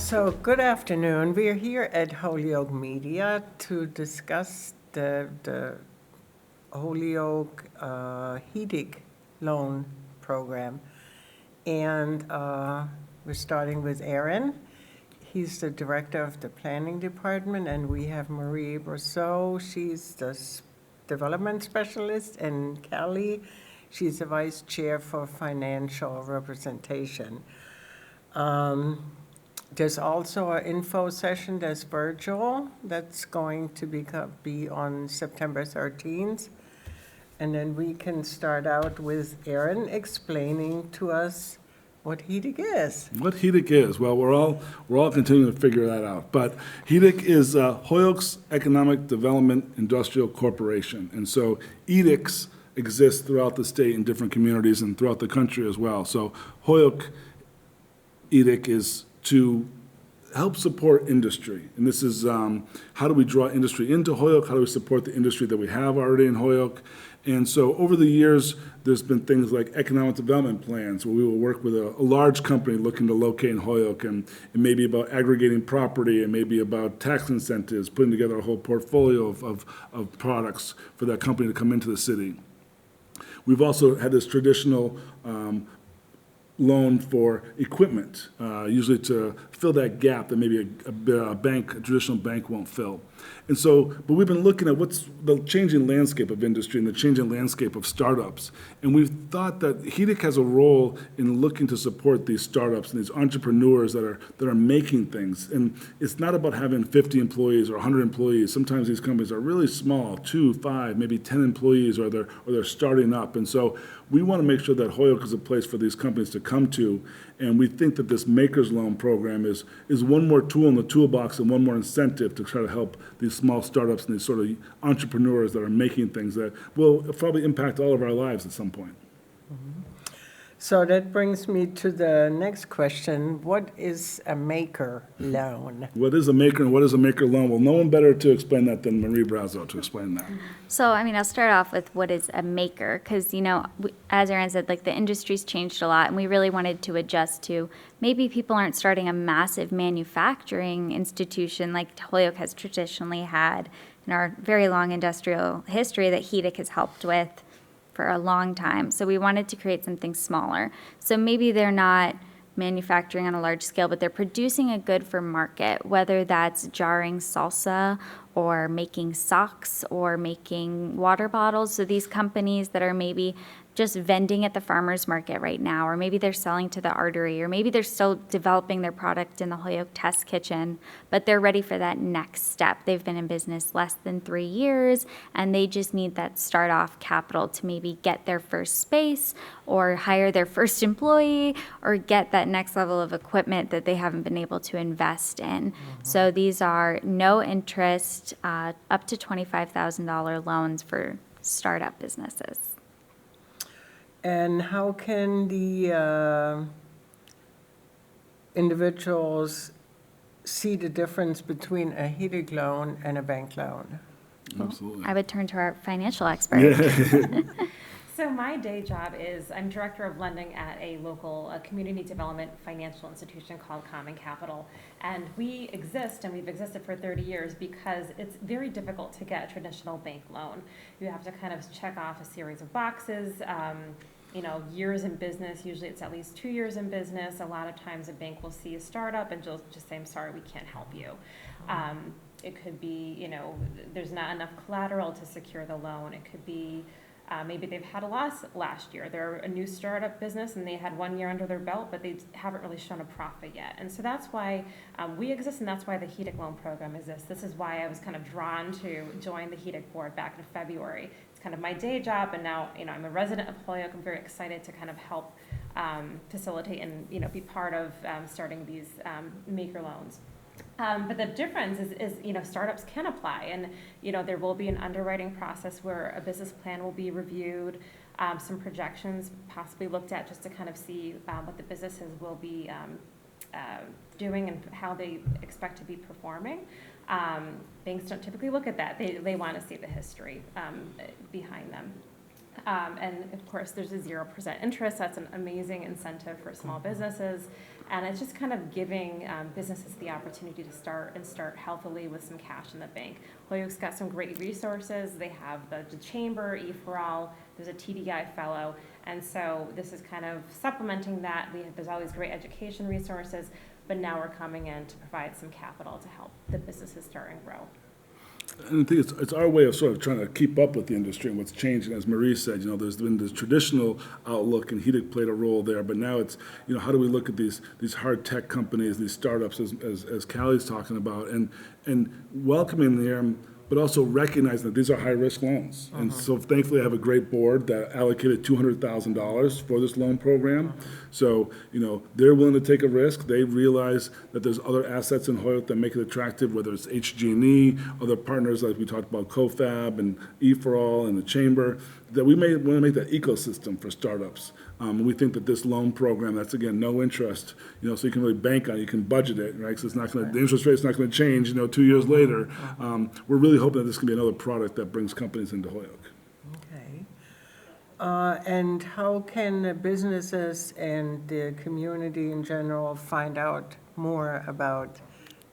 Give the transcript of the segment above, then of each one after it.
So good afternoon. We are here at Holyoke Media to discuss the Holyoke HEDIC loan program. And we're starting with Aaron. He's the director of the planning department, and we have Marie Brazeau. She's the development specialist, and Callie, she's the vice chair for financial representation. There's also an info session that's virtual that's going to be on September 13th. And then we can start out with Aaron explaining to us what HEDIC is. What HEDIC is? Well, we're all continuing to figure that out. But HEDIC is Holyoke's Economic Development Industrial Corporation. And so HEDICs exist throughout the state in different communities and throughout the country as well. So Holyoke HEDIC is to help support industry. And this is how do we draw industry into Holyoke? How do we support the industry that we have already in Holyoke? And so over the years, there's been things like economic development plans where we will work with a large company looking to locate in Holyoke, and it may be about aggregating property, it may be about tax incentives, putting together a whole portfolio of products for that company to come into the city. We've also had this traditional loan for equipment, usually to fill that gap that maybe a traditional bank won't fill. And so, but we've been looking at what's the changing landscape of industry and the changing landscape of startups. And we've thought that HEDIC has a role in looking to support these startups and these entrepreneurs that are making things. And it's not about having 50 employees or 100 employees. Sometimes these companies are really small, 2, 5, maybe 10 employees, or they're starting up. And so we want to make sure that Holyoke is a place for these companies to come to. And we think that this MakerLoan Program is one more tool in the toolbox and one more incentive to try to help these small startups and these sort of entrepreneurs that are making things that will probably impact all of our lives at some point. Mm-hmm. So that brings me to the next question. What is a maker loan? What is a maker and what is a maker loan? Well, no one better to explain that than Marie Brazeau to explain that. So, I'll start off with what is a maker, because, as Aaron said, the industry's changed a lot, and we really wanted to adjust to maybe people aren't starting a massive manufacturing institution like Holyoke has traditionally had in our very long industrial history that HEDIC has helped with for a long time. So we wanted to create something smaller. So maybe they're not manufacturing on a large scale, but they're producing a good for market, whether that's jarring salsa or making socks or making water bottles. So these companies that are maybe just vending at the farmer's market right now, or maybe they're selling to the artery, or maybe they're still developing their product in the Holyoke test kitchen, but they're ready for that next step. They've been in business less than 3 years, and they just need that start-off capital to maybe get their first space, or hire their first employee, or get that next level of equipment that they haven't been able to invest in. Mm-hmm. So these are no interest, up to $25,000 loans for startup businesses. And how can the individuals see the difference between a HEDIC loan and a bank loan? Absolutely. I would turn to our financial expert. Yeah. So my day job is I'm director of lending at a local community development financial institution called Common Capital. And we exist, and we've existed for 30 years because it's very difficult to get a traditional bank loan. You have to kind of check off a series of boxes. Years in business, usually it's at least 2 years in business. A lot of times a bank will see a startup and just say, I'm sorry, we can't help you. It could be, there's not enough collateral to secure the loan. It could be maybe they've had a loss last year. They're a new startup business and they had 1 year under their belt, but they haven't really shown a profit yet. And so that's why we exist, and that's why the HEDIC loan program exists. This is why I was kind of drawn to join the HEDIC board back in February. It's kind of my day job, and now I'm a resident of Holyoke. I'm very excited to kind of help facilitate and be part of starting these maker loans. But the difference is startups can apply, and there will be an underwriting process where a business plan will be reviewed, some projections possibly looked at just to kind of see what the businesses will be doing and how they expect to be performing. Banks don't typically look at that. They want to see the history behind them. And of course, there's a 0% interest. That's an amazing incentive for small businesses. And it's just kind of giving businesses the opportunity to start healthily with some cash in the bank. Holyoke's got some great resources. They have the chamber, E4All, there's a TDI fellow. And so this is kind of supplementing that. There's always great education resources, but now we're coming in to provide some capital to help the businesses start and grow. And I think it's our way of sort of trying to keep up with the industry and what's changing. As Marie said, there's been this traditional outlook, and HEDIC played a role there. But now it's, how do we look at these hard tech companies, these startups, as Callie's talking about, and welcoming them, but also recognizing that these are high-risk loans. And so thankfully, I have a great board that allocated $200,000 for this loan program. So, they're willing to take a risk. They realize that there's other assets in Holyoke that make it attractive, whether it's HG&E, other partners like we talked about, CoFab and E4All and the Chamber, that we may want to make that ecosystem for startups. We think that this loan program, that's again, no interest, so you can really bank on it, you can budget it, right? So it's not going to, the interest rate's not going to change, 2 years later. We're really hoping that this can be another product that brings companies into Holyoke. Okay. And how can the businesses and the community in general find out more about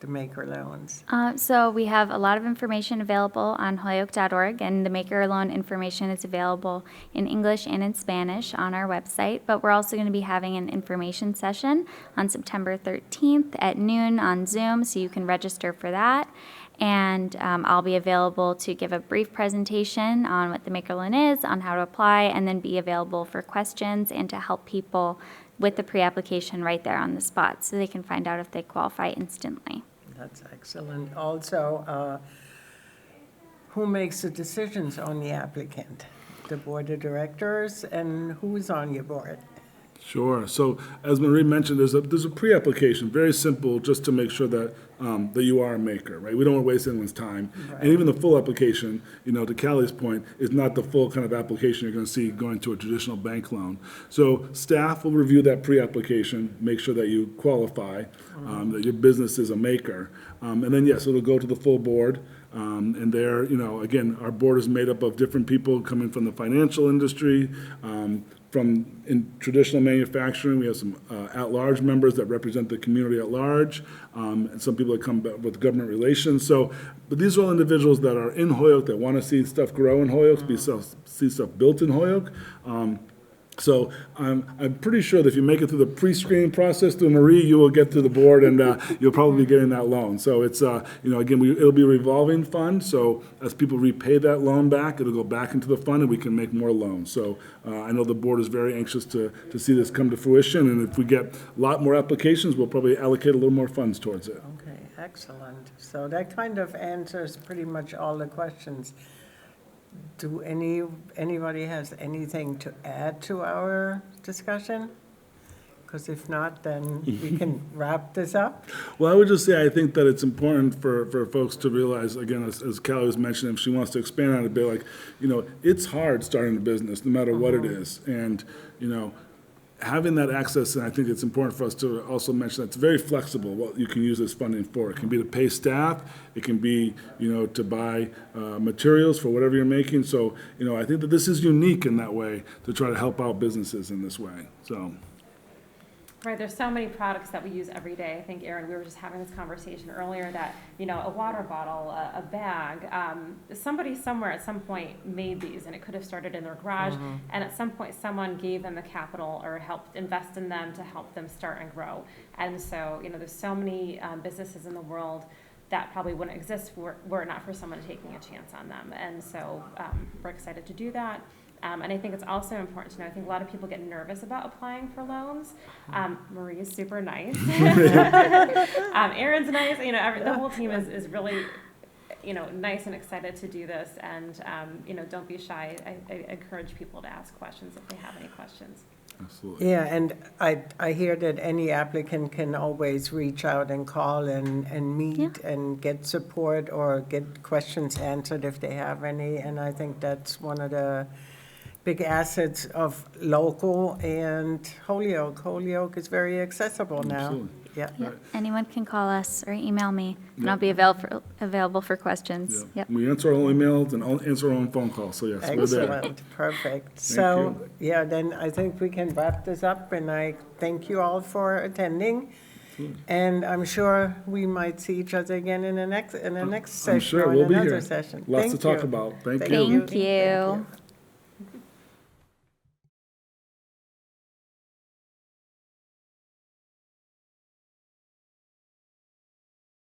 the Maker loans? So we have a lot of information available on holyoke.org, and the Maker Loan information is available in English and in Spanish on our website. But we're also going to be having an information session on September 13th at noon on Zoom, so you can register for that. And I'll be available to give a brief presentation on what the Maker Loan is, on how to apply, and then be available for questions and to help people with the pre-application right there on the spot, so they can find out if they qualify instantly. That's excellent. Also, who makes the decisions on the applicant? The board of directors, and who's on your board? Sure. So as Marie mentioned, there's a pre-application, very simple, just to make sure that that you are a maker, right? We don't want to waste anyone's time. Right. And even the full application, to Callie's point, is not the full kind of application you're going to see going to a traditional bank loan. So staff will review that pre-application, make sure that you qualify, that your business is a maker. And then, yes, it'll go to the full board. And there, again, our board is made up of different people coming from the financial industry, from in traditional manufacturing. We have some at-large members that represent the community at large, and some people that come with government relations. So, but these are all individuals that are in Holyoke that want to see stuff grow in Holyoke, see stuff built in Holyoke. So I'm pretty sure that if you make it through the pre-screening process through Marie, you will get to the board, and you'll probably be getting that loan. So it's, again, it'll be a revolving fund. So as people repay that loan back, it'll go back into the fund, and we can make more loans. So I know the board is very anxious to see this come to fruition, and if we get a lot more applications, we'll probably allocate a little more funds towards it. Okay, excellent. So that kind of answers pretty much all the questions. Do anybody has anything to add to our discussion? Because if not, then we can wrap this up. Well, I would just say I think that it's important for folks to realize, again, as Callie was mentioning, if she wants to expand on it a bit, it's hard starting a business, no matter what it is. And, having that access, and I think it's important for us to also mention that it's very flexible what you can use this funding for. It can be to pay staff, it can be, to buy materials for whatever you're making. So, I think that this is unique in that way to try to help out businesses in this way, so. Right, there's so many products that we use every day. I think, Aaron, we were just having this conversation earlier that, a water bottle, a bag, somebody somewhere at some point made these, and it could have started in their garage, and at some point someone gave them the capital or helped invest in them to help them start and grow. And so, there's so many businesses in the world that probably wouldn't exist were it not for someone taking a chance on them. And so we're excited to do that. And I think it's also important to know, I think a lot of people get nervous about applying for loans. Marie is super nice. Aaron's nice. The whole team is really, nice and excited to do this. And, don't be shy. I encourage people to ask questions if they have any questions. Absolutely. Yeah, and I hear that any applicant can always reach out and call and meet and get support or get questions answered if they have any. And I think that's one of the big assets of local and Holyoke. Holyoke is very accessible now. Absolutely. Yeah. Yep. Anyone can call us or email me, and I'll be available for questions. Yeah. Yep. We answer our own emails and answer our own phone calls, so yes, we're there. Excellent, perfect. So, yeah, then I think we can wrap this up, and I thank you all for attending. And I'm sure we might see each other again in the next I'm session sure or in we'll be another here. session. Lots to Thank talk you. about. Thank you. Thank you.